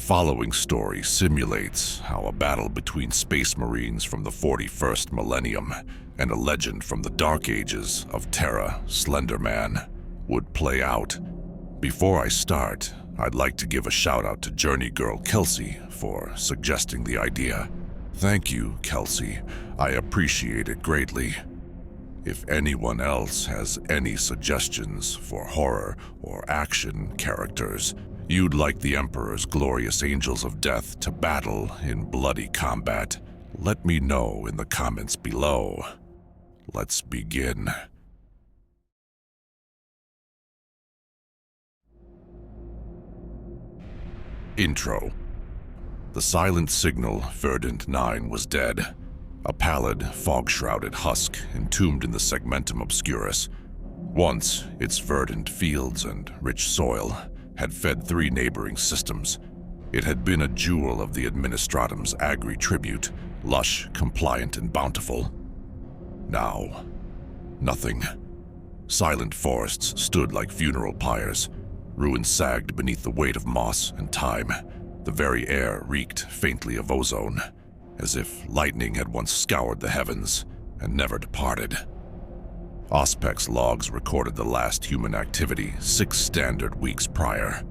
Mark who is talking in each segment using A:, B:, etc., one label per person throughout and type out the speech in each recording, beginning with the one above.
A: following story simulates how a battle between space marines from the 41st millennium and a legend from the Dark Ages of Terra, Slenderman, would play out. Before I start, I'd like to give a shout out to Journey Girl Kelsey for suggesting the idea. Thank you, Kelsey. I appreciate it greatly. If anyone else has any suggestions for horror or action characters you'd like the Emperor's glorious angels of death to battle in bloody combat, let me know in the comments below. Let's begin. Intro. The silent signal Verdant 9 was dead. A pallid, fog-shrouded husk entombed in the segmentum obscurus. Once, its verdant fields and rich soil had fed 3 neighboring systems. It had been a jewel of the Administratum's agri-tribute, lush, compliant, and bountiful. Now, nothing. Silent forests stood like funeral pyres. Ruins sagged beneath the weight of moss and time. The very air reeked faintly of ozone, as if lightning had once scoured the heavens and never departed. Auspex logs recorded the last human activity 6 standard weeks prior.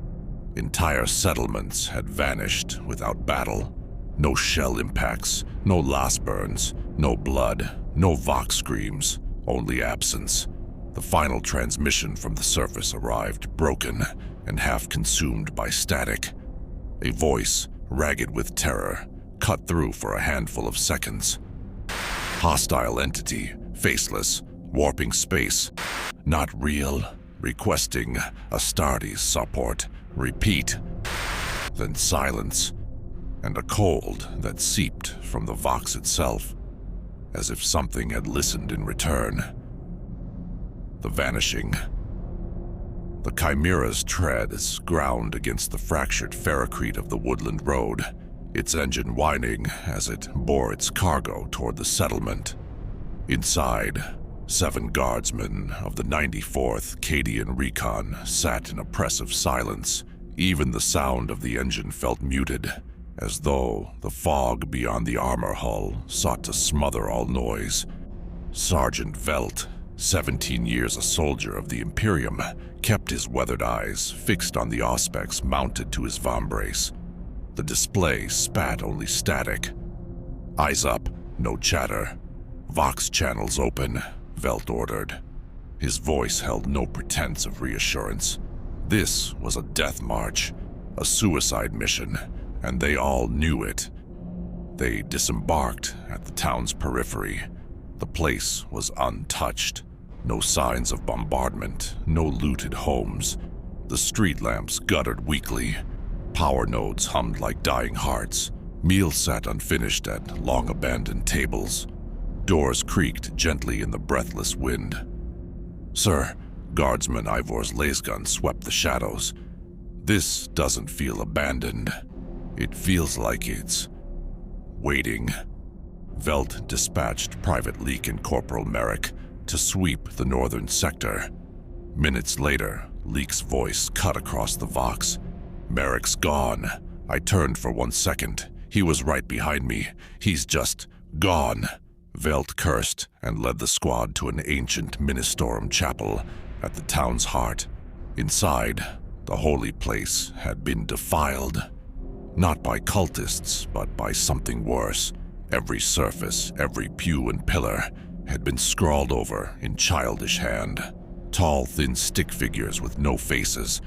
A: Entire settlements had vanished without battle. No shell impacts, no last burns, no blood, no vox screams, only absence. The final transmission from the surface arrived broken and half consumed by static. A voice, ragged with terror, cut through for a handful of seconds. Hostile entity, faceless, warping space, not real, requesting Astartes support. Repeat. Then silence, and a cold that seeped from the Vox itself, as if something had listened in return. The vanishing. The Chimera's treads ground against the fractured ferrocrete of the woodland road, its engine whining as it bore its cargo toward the settlement. Inside, 7 guardsmen of the 94th Cadian Recon sat in oppressive silence. Even the sound of the engine felt muted, as though the fog beyond the armor hull sought to smother all noise. Sergeant Velt, 17 years a soldier of the Imperium, kept his weathered eyes fixed on the Auspex mounted to his vambrace. The display spat only static. Eyes up, no chatter. Vox channels open, Velt ordered. His voice held no pretense of reassurance. This was a death march, a suicide mission, and they all knew it. They disembarked at the town's periphery. The place was untouched. No signs of bombardment, no looted homes. The street lamps guttered weakly. Power nodes hummed like dying hearts. Meals sat unfinished at long-abandoned tables. Doors creaked gently in the breathless wind. "Sir," Guardsman Ivor's lasgun swept the shadows. "This doesn't feel abandoned. It feels like it's waiting." Velt dispatched Private Leak and Corporal Merrick to sweep the northern sector. Minutes later, Leak's voice cut across the Vox. "Merrick's gone. I turned for 1 second. He was right behind me. He's just gone." Velt cursed and led the squad to an ancient Ministorum chapel at the town's heart. Inside, the holy place had been defiled. Not by cultists, but by something worse. Every surface, every pew and pillar had been scrawled over in childish hand. Tall, thin stick figures with no faces,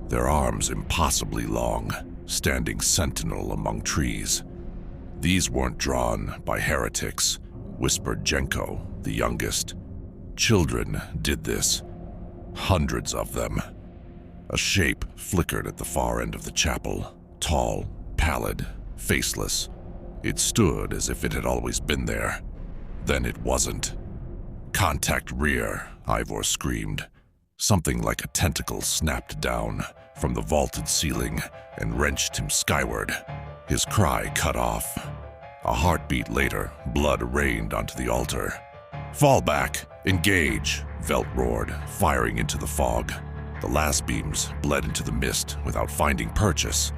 A: their arms impossibly long, standing sentinel among trees. These weren't drawn by heretics, whispered Jenko, the youngest. Children did this. Hundreds of them. A shape flickered at the far end of the chapel, tall, pallid, faceless. It stood as if it had always been there. Then it wasn't. "Contact rear," Ivor screamed. Something like a tentacle snapped down from the vaulted ceiling and wrenched him skyward. His cry cut off. A heartbeat later, blood rained onto the altar. "Fall back! Engage!" Velt roared, firing into the fog. The last beams bled into the mist without finding purchase.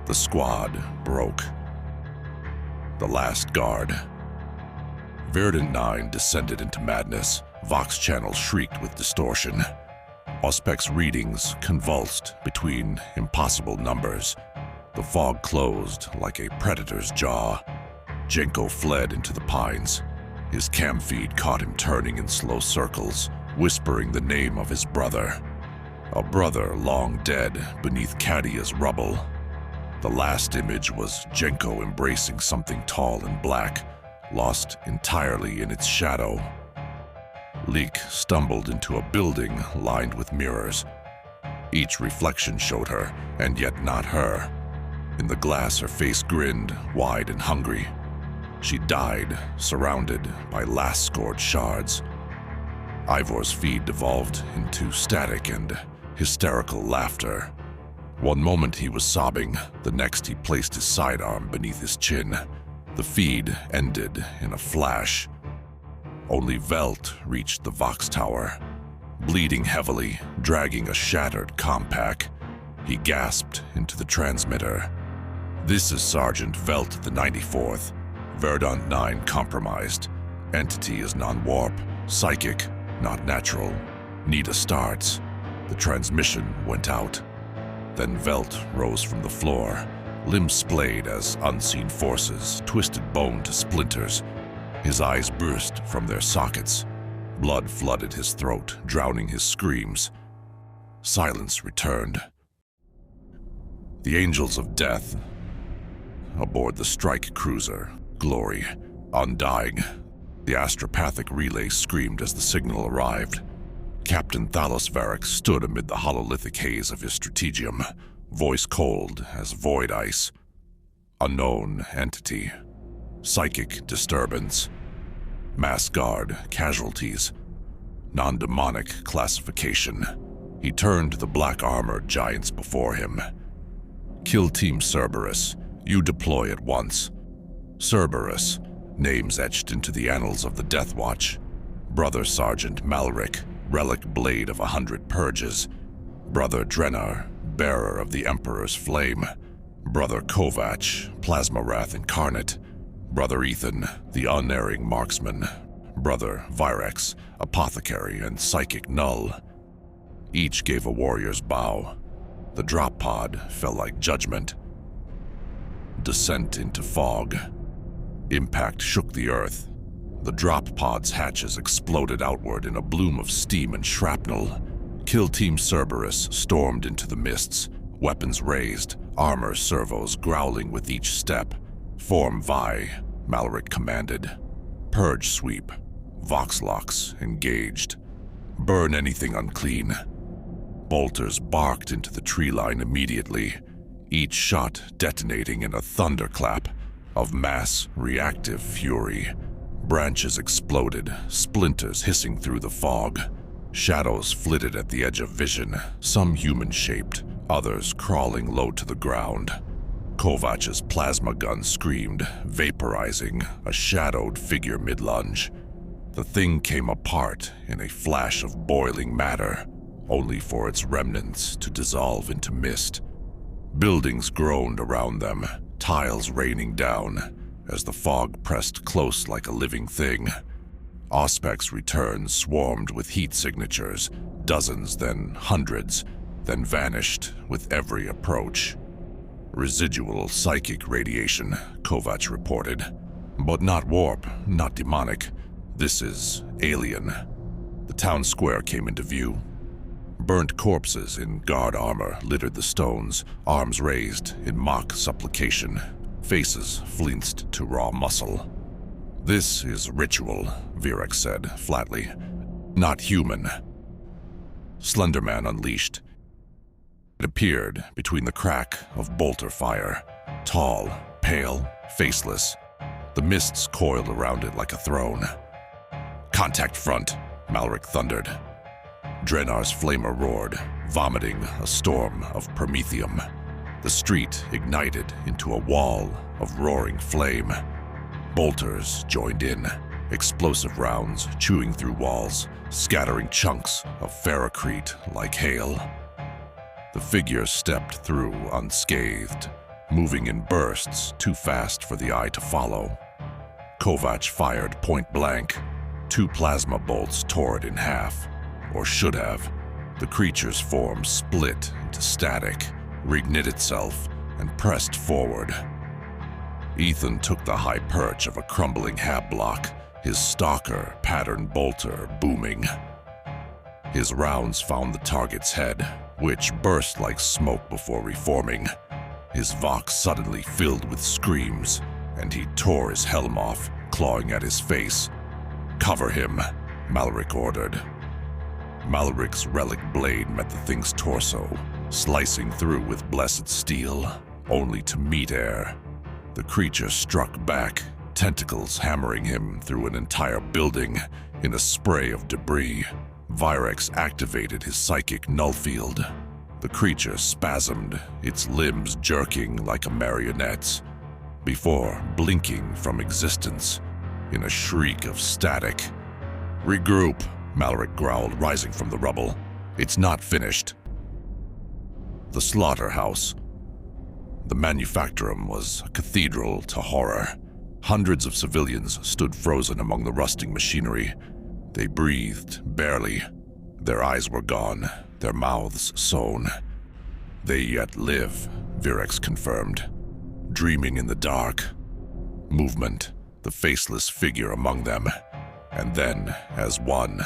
A: The squad broke. The last guard. Verdant 9 descended into madness. Vox channels shrieked with distortion. Auspec's readings convulsed between impossible numbers. The fog closed like a predator's jaw. Jenko fled into the pines. His cam feed caught him turning in slow circles, whispering the name of his brother. A brother long dead beneath Kadia's rubble. The last image was Jenko embracing something tall and black, lost entirely in its shadow. Leek stumbled into a building lined with mirrors. Each reflection showed her, and yet not her. In the glass, her face grinned, wide and hungry. She died, surrounded by last-scored shards. Ivor's feed devolved into static and hysterical laughter. One moment he was sobbing, the next he placed his sidearm beneath his chin. The feed ended in a flash. Only Velt reached the Vox Tower. Bleeding heavily, dragging a shattered compact, he gasped into the transmitter. "This is Sergeant Velt the 94th. Verdant 9 compromised. Entity is non-warp. Psychic, not natural. Nita starts." The transmission went out. Then Velt rose from the floor, limbs splayed as unseen forces twisted bone to splinters. His eyes burst from their sockets. Blood flooded his throat, drowning his screams. Silence returned. The Angels of Death. Aboard the strike cruiser, Glory, undying. The astropathic relay screamed as the signal arrived. Captain Thalos Varric stood amid the hololithic haze of his strategium, voice cold as void ice. Unknown entity. Psychic disturbance. Mass guard casualties. Non-demonic classification. He turned to the black-armored giants before him. "Kill Team Cerberus. You deploy at once." Cerberus, names etched into the annals of the Deathwatch. Brother Sergeant Malric, relic blade of 100 purges. Brother Drenar, bearer of the Emperor's flame. Brother Kovac, plasma wrath incarnate. Brother Ethan, the unerring marksman. Brother Virex, apothecary and psychic null. Each gave a warrior's bow. The drop pod fell like judgment. Descent into fog. Impact shook the earth. The drop pod's hatches exploded outward in a bloom of steam and shrapnel. Kill Team Cerberus stormed into the mists, weapons raised, armor servos growling with each step. "Form Vi," Malric commanded. "Purge sweep. Voxlocks engaged. Burn anything unclean." Bolters barked into the tree line immediately, each shot detonating in a thunderclap of mass reactive fury. Branches exploded, splinters hissing through the fog. Shadows flitted at the edge of vision, some human-shaped, others crawling low to the ground. Kovac's plasma gun screamed, vaporizing a shadowed figure mid-lunge. The thing came apart in a flash of boiling matter, only for its remnants to dissolve into mist. Buildings groaned around them, tiles raining down, as the fog pressed close like a living thing. Auspec's return swarmed with heat signatures, dozens, then hundreds, then vanished with every approach. "Residual psychic radiation," Kovac reported. "But not warp, not demonic. This is alien." The town square came into view. Burnt corpses in guard armor littered the stones, arms raised in mock supplication, faces flinched to raw muscle. "This is ritual," Virex said flatly. "Not human." Slenderman unleashed. It appeared between the crack of bolter fire, tall, pale, faceless. The mists coiled around it like a throne. "Contact front," Malric thundered. Drenar's flamer roared, vomiting a storm of promethium. The street ignited into a wall of roaring flame. Bolters joined in, explosive rounds chewing through walls, scattering chunks of ferrocrete like hail. The figure stepped through unscathed, moving in bursts too fast for the eye to follow. Kovac fired point blank. 2 plasma bolts tore it in half, or should have. The creature's form split into static, reknit itself, and pressed forward. Ethan took the high perch of a crumbling hab block, his stalker pattern bolter booming. His rounds found the target's head, which burst like smoke before reforming. His vox suddenly filled with screams, and he tore his helm off, clawing at his face. "Cover him," Malric ordered. Malric's relic blade met the thing's torso, slicing through with blessed steel, only to meet air. The creature struck back, tentacles hammering him through an entire building in a spray of debris. Virex activated his psychic null field. The creature spasmed, its limbs jerking like a marionette's, before blinking from existence in a shriek of static. "Regroup," Malric growled, rising from the rubble. "It's not finished." The slaughterhouse. The manufactorum was a cathedral to horror. Hundreds of civilians stood frozen among the rusting machinery. They breathed, barely. Their eyes were gone, their mouths sewn. "They yet live," Virex confirmed. Dreaming in the dark. Movement, the faceless figure among them. And then, as one,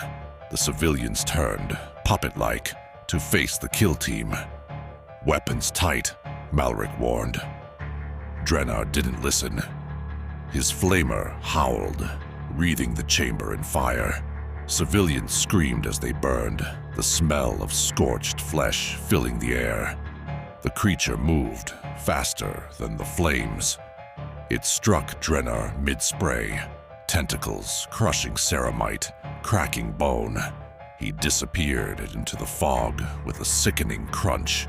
A: the civilians turned, puppet-like, to face the kill team. "Weapons tight," Malric warned. Drenar didn't listen. His flamer howled, wreathing the chamber in fire. Civilians screamed as they burned, the smell of scorched flesh filling the air. The creature moved, faster than the flames. It struck Drenar mid-spray, tentacles crushing ceramite, cracking bone. He disappeared into the fog with a sickening crunch.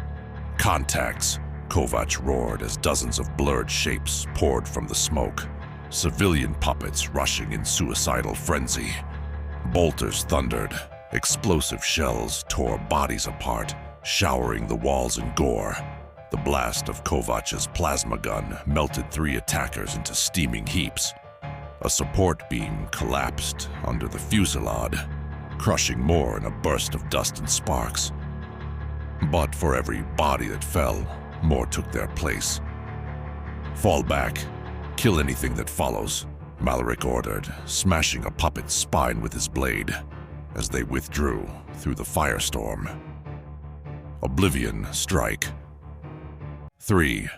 A: "Contacts," Kovac roared as dozens of blurred shapes poured from the smoke. Civilian puppets rushing in suicidal frenzy. Bolters thundered. Explosive shells tore bodies apart, showering the walls in gore. The blast of Kovac's plasma gun melted 3 attackers into steaming heaps. A support beam collapsed under the fusillade, crushing more in a burst of dust and sparks. But for every body that fell, more took their place. "Fall back. Kill anything that follows," Malric ordered, smashing a puppet's spine with his blade as they withdrew through the firestorm. Oblivion strike. 3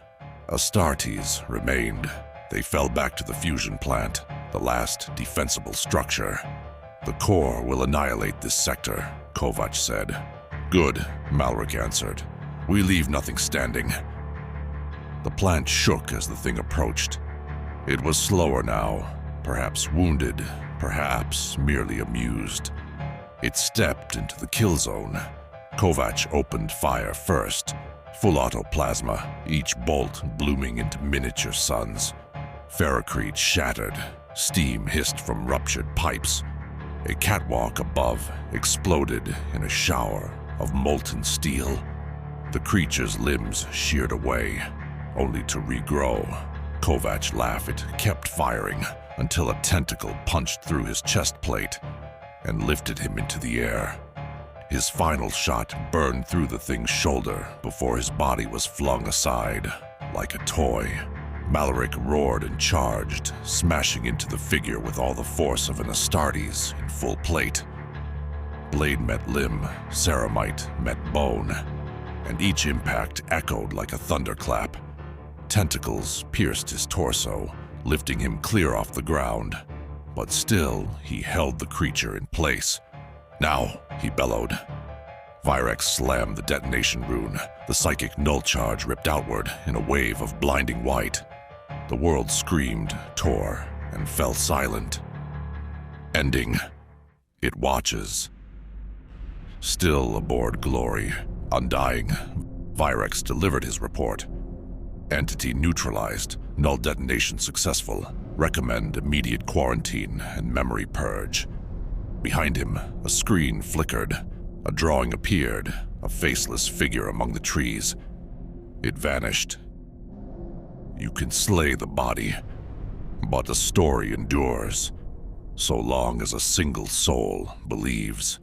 A: Astartes remained. They fell back to the fusion plant, the last defensible structure. "The core will annihilate this sector," Kovac said. "Good," Malric answered. "We leave nothing standing." The plant shook as the thing approached. It was slower now, perhaps wounded, perhaps merely amused. It stepped into the kill zone. Kovac opened fire first, full autoplasma, each bolt blooming into miniature suns. Ferrocrete shattered, steam hissed from ruptured pipes. A catwalk above exploded in a shower of molten steel. The creature's limbs sheared away, only to regrow. Kovac laughed. It kept firing until a tentacle punched through his chest plate and lifted him into the air. His final shot burned through the thing's shoulder before his body was flung aside like a toy. Malric roared and charged, smashing into the figure with all the force of an Astartes in full plate. Blade met limb, ceramite met bone, and each impact echoed like a thunderclap. Tentacles pierced his torso, lifting him clear off the ground. But still, he held the creature in place. "Now," he bellowed. Virex slammed the detonation rune. The psychic null charge ripped outward in a wave of blinding white. The world screamed, tore, and fell silent. Ending. It watches. Still aboard Glory, undying, Virex delivered his report. Entity neutralized, null detonation successful. Recommend immediate quarantine and memory purge. Behind him, a screen flickered. A drawing appeared, a faceless figure among the trees. It vanished. You can slay the body, but the story endures, so long as a single soul believes.